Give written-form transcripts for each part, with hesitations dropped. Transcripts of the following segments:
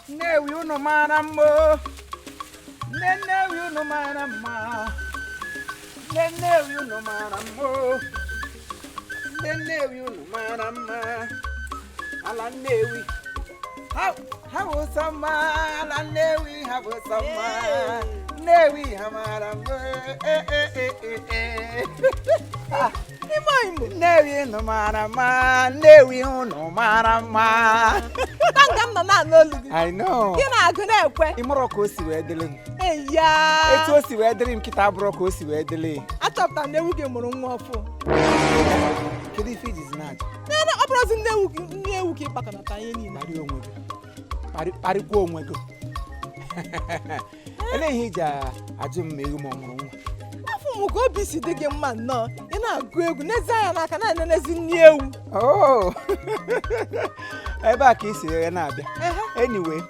nnewi unu mara mma nnewi unu mara mma nnewi unu mara mma nnewi unu mara mma ala nnewi ha bụ sọmma ala nnewi ha bụ sọmma nnewi ha mara mma nnewi unu mara mma nnewi unu mara mma I know. Imoro ka o si wee dịrị m. Etu o si wee dịrị m kịta abụrụ ka o si wee dịrị. Achọpụtara na ewu gị mụrụ nwa ọfụ. Kedu ife ijizi na-ajụ? Ọ bụrụzi nne ewu gị kpakanata ihe niile. Kparịa onwe gị. Kparịkwa onwe gị. Elee ihe iji ajụ m ma ewu ma ọ mụrụ nwa? Afọ m ka obi si dị gị mma nnọọ. Ị na-agụ egwu n'ezi anya n'aka na-enenezi nne ewu. Oh. Ebe a ka i si na-abịa. Anyway,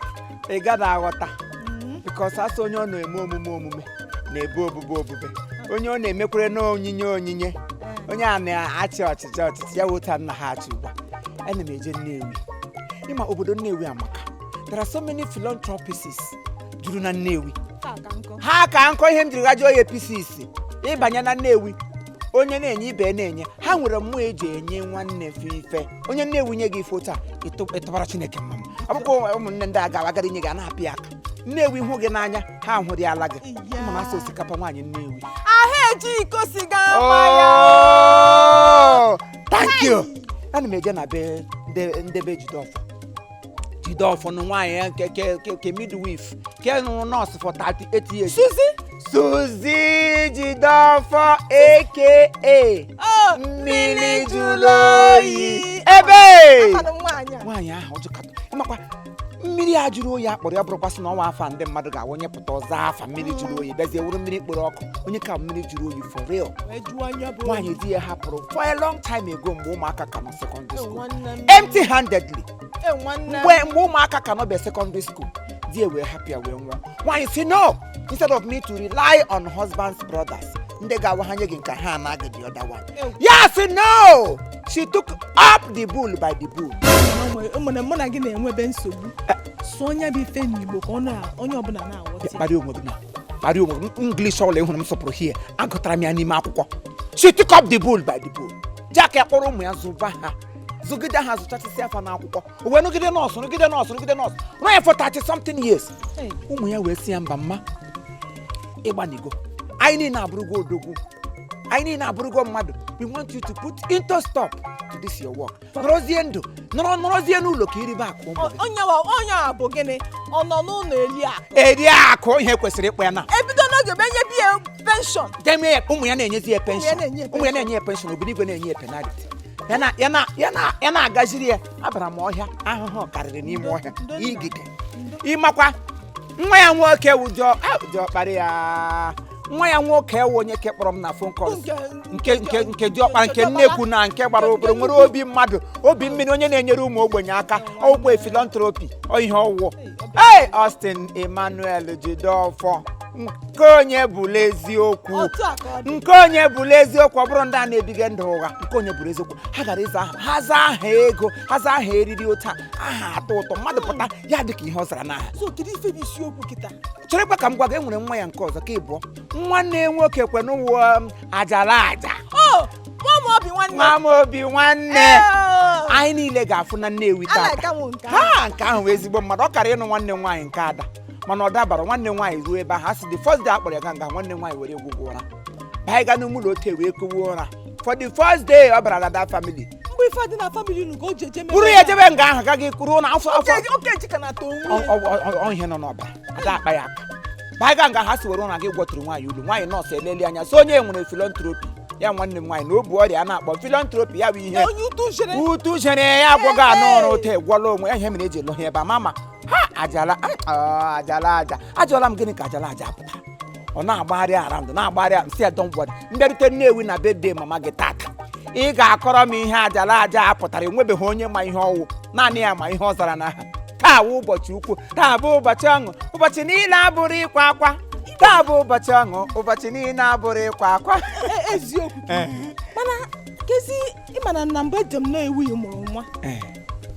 ị gaghị aghọta because asị onye ọ na-eme omume na-ebu obube onye ọ na-emekwere n'onyinye onye a na-achị ọchịchị ya wụta nna ha achị ugbu a ana m eje Nnewi ịma obodo Nnewi amaka there are so many philanthropists juru na Nnewi ha ka nkọ ihe m jiri gaji oye pieces ịbanye na Nnewi onye na-enye ibe na-enye ha nwere mmụọ eji enye nwanne ife onye Nnewi nye gị ife taa ịtụbara Chineke mma akwụkwọ ụmụnne ndị agara inye gị na-apịa aka Nnewi hụ gị n'anya ha hụrụ ya ala gị ma na-asa osikapa nwaanyị Nnewi ahụ eji iko siga thank you ana m eje na be ndebe Jideofor na nwaanyị ya nke midwife ke nọọsụ for 38 years Suzy Jideofor aka mmiri jụrụ oyi ebe nwaanyị ahụ ọjọkatọ ịmakwa mmiri a jụrụ oyi akpọrọ ya bụrụkwasị na ọnwa afa ndị mmadụ ga-awụnye pụta ọzọ afa mmiri jụrụ oyi bezie wuru mmiri kpọrọ ọkụ onye ka mmiri jụrụ oyi for real nwaanyị di ya hapụrụ for a long time ago mgbe ụmụaka ka nọ secondary school empty handedly mgbe ụmụaka ka nọ be secondary school di wee hapụ ya wee nwụọ nwaanyị si no instead of me to rely on husband's brothers ndị ga-awahanye gị nke ha anaghị the other one yes no she took up the bull by the bull mụ na gị na-enwebe nsogbu so onye bụ ife n'Igbo ka onye ọbụla na-aghọta kparịa onwe gị English ọla ịhụrụ m sọpụrụ hie agụtara m ya n'ime akwụkwọ she took up the bull by the bull jack ya kpọrọ ụmụ ya zụba ha zụgide ha zụchasịsị afa n'akwụkwọ o wee nụgide nọọsụ rụọ ya for 30 something years ụmụ ya wee si ya mba mma ịgbanigo anyị niile abụrụgo odogwu anyị niile abụrụgo mmadụ we want you to put into stop to this your work nọrọzie ndụ nọrọzie n'ụlọ ka iribe akụ ụmụ onye a bụ gịnị ọ nọ n'ụlọ eri akụ ihe kwesịrị ịkpọ ya na ebido n'oge bụ enye biya penshọn ụmụ ya na-enyezi ya penshọn ụmụ ya na-enye ya penshọn obiligwe na-enye ya penaliti ya na-agaziri ya abara m ọhịa ahụhụ karịrị n'ime ọhịa igide ịmakwa nwa ya nwoke ụjọ kparị ya nwa ya nwoke ewu onye ke kpọrọ m na phone calls nke diọkpara nke nnekwu na nke gbara obere nwere obi mmadụ obi mmiri onye na-enyere ụmụ ogbenye aka ogbe philanthropy ihe ọwụwụ Austin Emmanuel Jideofor nke onye bụla eziokwu ọ bụrụ ndị a na-ebiga ndụ ụgha nke onye bụrụ eziokwu ha gara ịza aha ha zaa aha ego ha zaa aha eriri otu aha atọ ụtọ mmadụ pụta ya dịka ihe ọ zara n'aha cherekwa ka m gwa gị enwere nwa ya nke ọzọ ka ịbụọ nwanne nwoke kwenụwa ajala aja nwamobi nwanne anyị niile ga-afụ na Nnewi tata ha nke ahụ wee ezigbo mmadụ ọ kara ịnụ nwanne nwaanyị nke ada mana ọ dabara nwanne nwaanyị ruo ebe ahụ asị the first day akpọrọ ya ga nga nwanne nwaanyị were egwugwu ụra baa ga n'ụmụ ụlọ ote wee kowe ụra for the first day ọ bara na that family bụrụ ya ejebe nga ahụ gaghị kwuru na afọ ihe nọ n'ọbara ada akpa ya aka baa ga nga ha si were ụra gị gwọtụrụ nwaanyị ulu nwaanyị nọọsụ eleli anya so onye nwere philanthropy ya nwanne m nwaanyị na obu ọrịa a na-akpọ philanthropy ya bụ ihe utu jere ya agwọghị anụ ọrụ ote gwọla onwe ya ihe mere eji lụọ ebe mama ha ajala ajọla m gịnị ka ajala aja apụta ọ na-agbagharị around na-agbagharị nsị ya don't worry mbịarute Nnewi na birthday mama gị tata ị ga-akọrọ m ihe ajala aja pụtara enwebeghị onye ma ihe ọwụ naanị ya ma ihe ọ zara n'aha taa bụ ụbọchị ukwu taa bụ ụbọchị ọṅụ ụbọchị niile abụrụ ịkwa akwa taa bụ ụbọchị ọṅụ ụbọchị niile abụrụ ịkwa akwa eziokwu mana kezi ịmana na mgbe jem na-ewu mụrụ nwa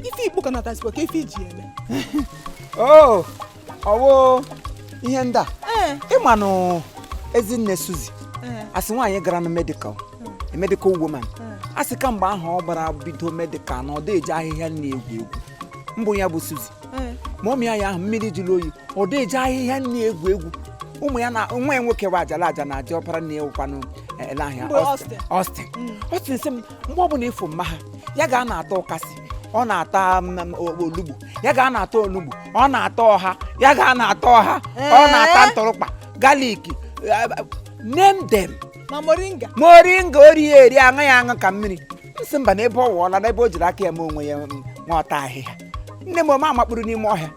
ife Igbo ka natazikwa ka ife iji eme Oh, ọwụ ihe ndị a. Ee. Ịmanụ Ezinne Suzy. Ee. Asị nwaanyị gara na medical. A medical woman. Asị ka mgbe ahụ ọ gbara bido medical na ọ dị eji ahịhịa na-egwu egwu. Mbụ ya bụ Suzy. Ma ụmụ ya ahụ mmiri jụrụ oyi. Ọ dị eji ahịhịa na-egwu egwu. Ụmụ ya na nwa ya nwoke wa ajala aja na aja ọpara na-ewukwanụ ele ahịa Austin. Austin sị m mgbe ọbụla ịfụ mma ha ya ga na-ata ụkasị ọ na-ata olugbu ya ga na-ata olugbu ọ na-ata ọha ya ga na-ata ọha ọ na-ata ntụrụkpa galik name them. Ma moringa Ori eri aṅụ ya aṅụ ka mmiri nsị mba na ebe ọ wụọla na ebe o jiri aka ya ma onwe ya nwata ahịhịa nne m ome amakpụrụ n'ime ọhịa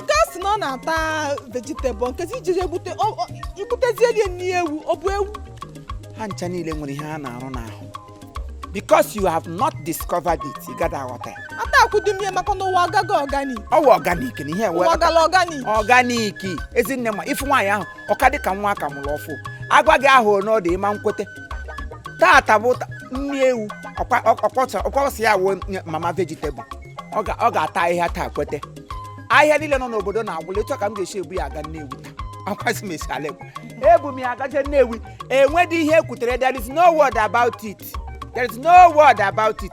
gasị na ọ na-ata vegetable nkezi ijiri ibutezie nri ewu ọ bụ ewu ha ncha niile nwere ihe ha na-arụ n'ahụ because you have not discovered it you gotta aghọta ya ata akwụdum ihe maka na ụwa agaghị organic ọ wụ organic na ihe ụwa gala organic Ezinne ma ifu nwaanyị ahụ ọka dị ka nwa aka mụrụ ọfụ agwa gị ahụ n'ọdụ ịma nkwete tata bụ nri ewu ọkwọsị ya wụ mama vegetable ọ ga-ata ahịhịa taa kwete ahịhịa niile nọ n'obodo na-agwụla etu ka m ga-esi ebu ya aga Nnewi taa akwasị m esi ala ebu m ya agaje Nnewi enwedị ihe ekwutere there is no word about it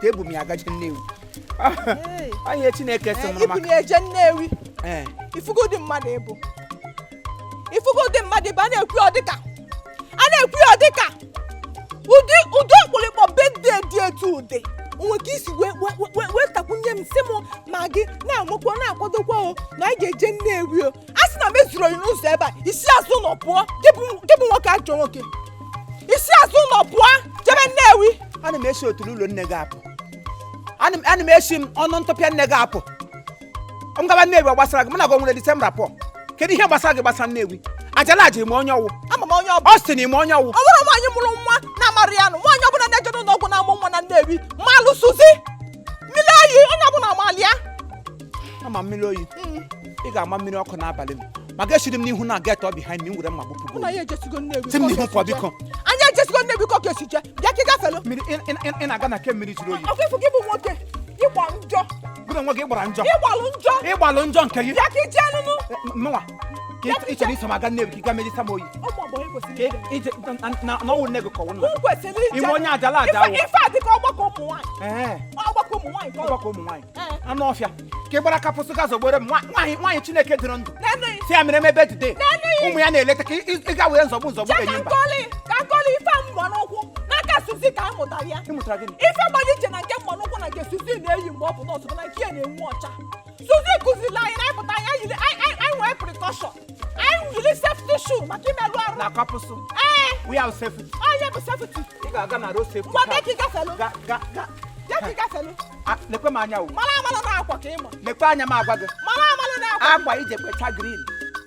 ebu m ya agaje Nnewi onye Chineke sị mụrụ maka eje Nnewi ifugo dị mmadụ ịbụ a na-ekwu ọ dịka ụdị ọkpụlịkpọ bedde dị etu ụdị onwe ka isi wee takwunye m sị m Maggi na-amụkwa na-akwadokwa o na anyị ga-eje Nnewi o a sị na m ezuru oyi n'ụzọ ebe a isi azụ ụlọ pụọ gị bụ nwoke ajọ nwoke isi azụ ụlọ pụọ jebe Nnewi ana m esi otulu ụlọ nne gị apụ ana m esi m ọnụ ntụpịa nne gị apụ m gaba Nnewi ọ gbasara gị mụ na gị nwere Disemba pụọ kedu ihe gbasara gị gbasara Nnewi ajala aja ime onye ọwụ ama m onye ọbụ ọ sị na ime onye ọwụ ọ bụrụ nwaanyị mụrụ nwa na-amarị ya nụ nwaanyị ọbụla na-eje n'ụlọ ọgwụ na-amụ nwa na Nnewi malụ Suzy mmiri oyi onye ọbụla amalịa ama mmiri oyi ị ga-ama mmiri ọkụ n'abalị m ma ga-eshiri m n'ihu na get up behind me m were mma gbupụgo anyị ejesigo Nnewi si m n'ihu pụọ biko anyị ejesigo Nnewi ka ọ ga-esi je bịa ka ị gafelu ị na-aga na ke mmiri jiri oyi ọkụ ịfụ gị bụ nwoke ịgba njọ gụrụ onwe gị gbara njọ ịgbalụ njọ nke gị bịa ka ije nụnụ mụnwa ị chere iso m aga Nnewi ka ị ga medisa m oyi n'ọwụ nne gị kọwụ nna ime onye ajala aja awụ ife a dịka ọgbakọ ụmụ nwaanyị anụ ọfịa ka ị gbara kapụsụ ga zogbere m nwaanyị Chineke dịrị ndụ si ya mere m ebe dide ụmụ ya na-eleta ka ị ga were nzọgbu enyi mba ka nkọli ife mgba n'ụkwụ n'aka Suzy ka a mụtara ya ife gbara iche na nke mgba n'ụkwụ na nke Suzy na-eyi mgbe ọ bụ nọọsụ bụ na nke ya na-enwu ọcha Suzy kụziri anyị na ịpụta anyị nwee prekọshọn anyị yiri sefti shuu maka imerụ arụ na kapụsụ onye bụ sefti ị ga-aga na road safety ngwa ka ị gafelu lekwe m anya mara amala na akwa ka ịma lekwe anya m agwa gị mara amala na akwa akwa ije kpecha green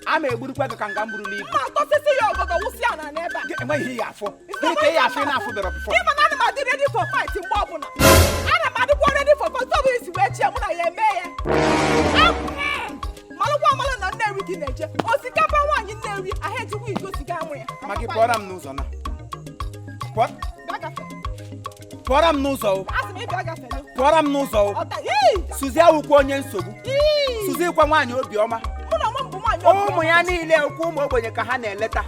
ama egburukwa gị ka nga mburula ibu ma atọsịsị ya ọgọgọ wụsị ya na n'ebe a enweghị ihe afọ gịnị ka ihe afọ ị na-afụ bịara bifọ ịma na ana m adị ready for fight mgbe ọbụla ana m adịkwa ready for fight ọ bụ isi wee chie mụ na ya eme ya malụkwa amala na Nnewi gị na-eje osikapa nwaanyị Nnewi ahịa ejikwa iko siga amụ ya ma gị pụọra m n'ụzọ na pụọra m n'ụzọ pụọra m n'ụzọ Suzy awụkwa onye nsogbu Suzy kwa nwaanyị obiọma ụmụ ya niile okwu ụmụ ogbenye ka ha na-eleta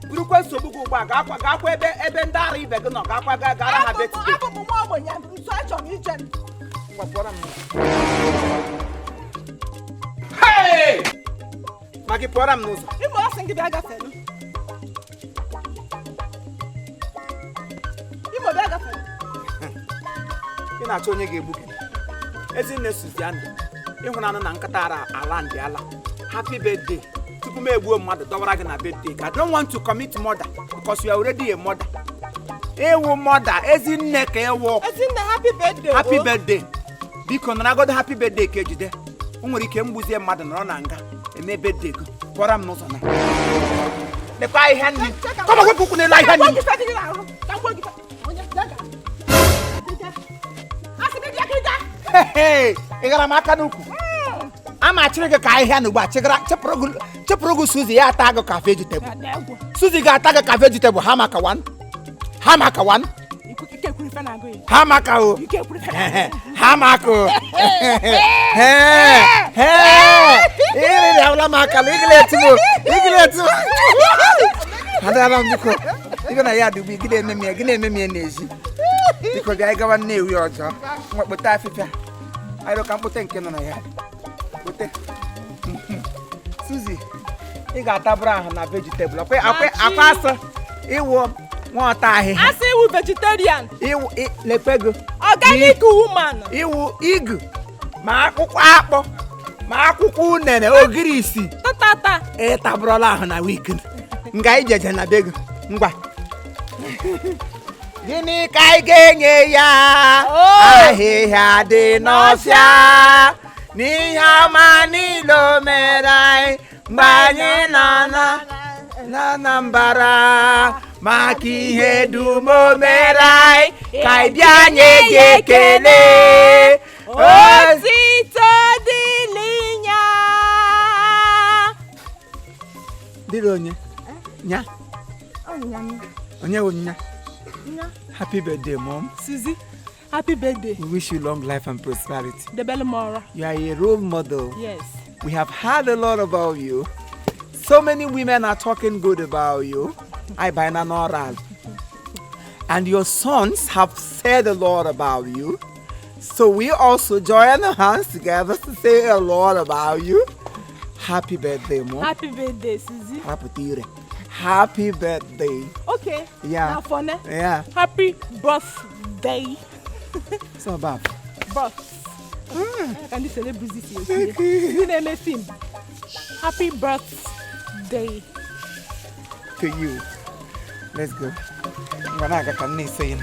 burukwa nsogbu gị ugbu a ga-akwa ebe ndị ara ibe gị nọ ga-akwa gara ha betide ma gị pụọra m n'ụzọ ị na-achọ onye ga-egbu gị Ezinne Suzy andị ịhụnanụ na nkata ala ndị ala happy birthday tupu m egbuo mmadụ dọwara gị na birthday I don't want to commit murder because you are already a mother ewu mother Ezinne ka ewu happy birthday biko naragodo happy birthday ka ejide o nwere ike mgbuzie mmadụ nọrọ na nga eme birthday gị pụọra m n'ụzọ na lekwa ahịhịa nri kọma wepụ ụkwụ n'elu ahịhịa nri ị gara m aka n'ukwu a ma chịrị gị ka ahịhịa na ugbu a chepụrụ gị Suzy ya ata gị ka vegetable Suzy ga-ata gị ka vegetable ha maka wan ife na-agụ ya. Ha maka o. Ike kwuru ife na-agụ ya. Ha maka o. Iri na wala maka igileti mo. Adala mbiko. Igo na ya dubi gide ememe n'ezi. Biko bịa ịgawa nnewi ọzọ. Nwekpụta afịfịa. Ayọ ka mkpụta nke nọ na ya. Kpụta. Suzy, ị ga-atabụrụ ahụ na vegetable. Akwa asọ iwu nwata ahịhịa. Asị iwu vegetarian. Iwu lepego. Organic woman. Iwu igu. Ma akwụkwọ akpọ. Ma akwụkwọ unene ogiri isi. Tata. Ị tabụrụla ahụ na weekend. Nga ijeje na bego. Ngwa. Gịnị ka anyị ga-enye ya? Ahịhịa dị n'ọfịa. N'ihe ọma niile o mere anyị mgbe anyị nọ na Anambra. Maka ihe dum o mere anyị ka anyị bịa nye gị ekele. Otito dịrị ya. Dịrị onye? Nya? Onye wụ nya? Happy birthday, Mom. Suzy, happy birthday. We wish you long life and prosperity. The Belmora. You are a role model. Yes. We have heard a lot about you. So many women are talking good about you. I buy an oral. And your sons have said a lot about you. So we also join our hands together to say a lot about you. Happy birthday, Mom. Happy birthday, Suzy. Happy birthday. Okay. Yeah. Now for now. Yeah. Happy birthday. So bad. Birth. Can you celebrity here? You name a film. Happy birthday. To you. Let's go. I'm gonna say